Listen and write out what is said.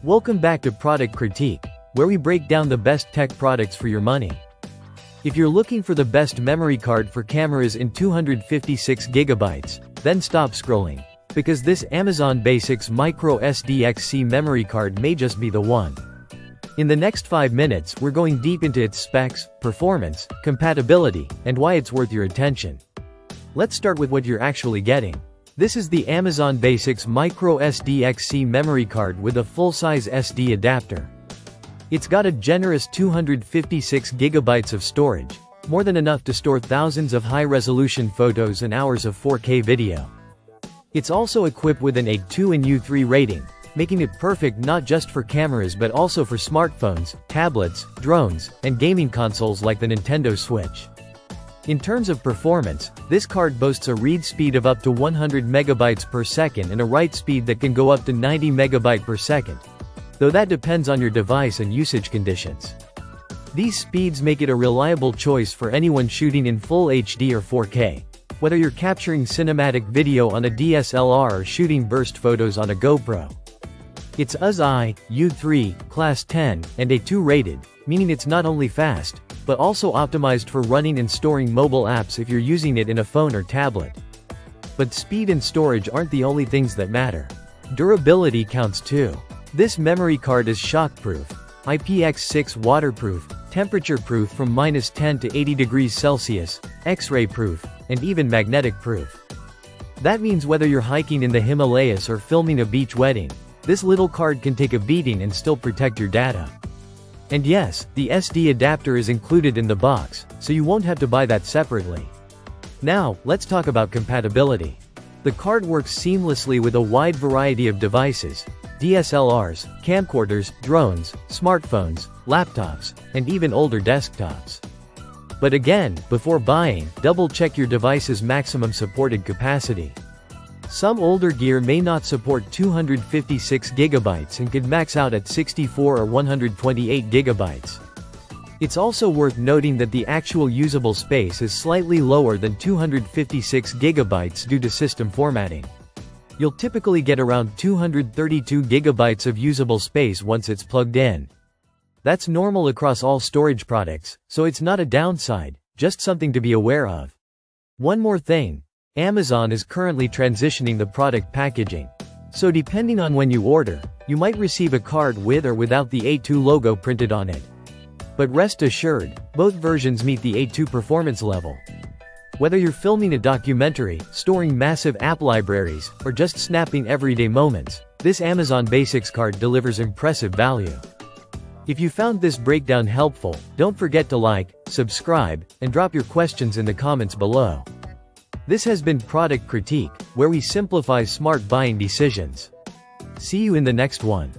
Welcome back to Product Critique, where we break down the best tech products for your money. If you're looking for the best memory card for cameras in 256GB, then stop scrolling, because this Amazon Basics Micro SDXC memory card may just be the one. In the next 5 minutes, we're going deep into its specs, performance, compatibility, and why it's worth your attention. Let's start with what you're actually getting. This is the Amazon Basics Micro SDXC memory card with a full-size SD adapter. It's got a generous 256GB of storage, more than enough to store thousands of high-resolution photos and hours of 4K video. It's also equipped with an A2 and U3 rating, making it perfect not just for cameras but also for smartphones, tablets, drones, and gaming consoles like the Nintendo Switch. In terms of performance, this card boasts a read speed of up to 100 megabytes per second and a write speed that can go up to 90 megabytes per second, though that depends on your device and usage conditions. These speeds make it a reliable choice for anyone shooting in Full HD or 4K, whether you're capturing cinematic video on a DSLR or shooting burst photos on a GoPro. It's USI, U3, Class 10, and A2 rated, meaning it's not only fast, but also optimized for running and storing mobile apps if you're using it in a phone or tablet. But speed and storage aren't the only things that matter. Durability counts too. This memory card is shockproof, IPX6 waterproof, temperature-proof from -10 to 80 degrees Celsius, X-ray proof, and even magnetic proof. That means whether you're hiking in the Himalayas or filming a beach wedding, this little card can take a beating and still protect your data. And yes, the SD adapter is included in the box, so you won't have to buy that separately. Now, let's talk about compatibility. The card works seamlessly with a wide variety of devices: DSLRs, camcorders, drones, smartphones, laptops, and even older desktops. But again, before buying, double-check your device's maximum supported capacity. Some older gear may not support 256GB and could max out at 64 or 128GB. It's also worth noting that the actual usable space is slightly lower than 256GB due to system formatting. You'll typically get around 232GB of usable space once it's plugged in. That's normal across all storage products, so it's not a downside, just something to be aware of. One more thing. Amazon is currently transitioning the product packaging. So depending on when you order, you might receive a card with or without the A2 logo printed on it. But rest assured, both versions meet the A2 performance level. Whether you're filming a documentary, storing massive app libraries, or just snapping everyday moments, this Amazon Basics card delivers impressive value. If you found this breakdown helpful, don't forget to like, subscribe, and drop your questions in the comments below. This has been Product Critique, where we simplify smart buying decisions. See you in the next one.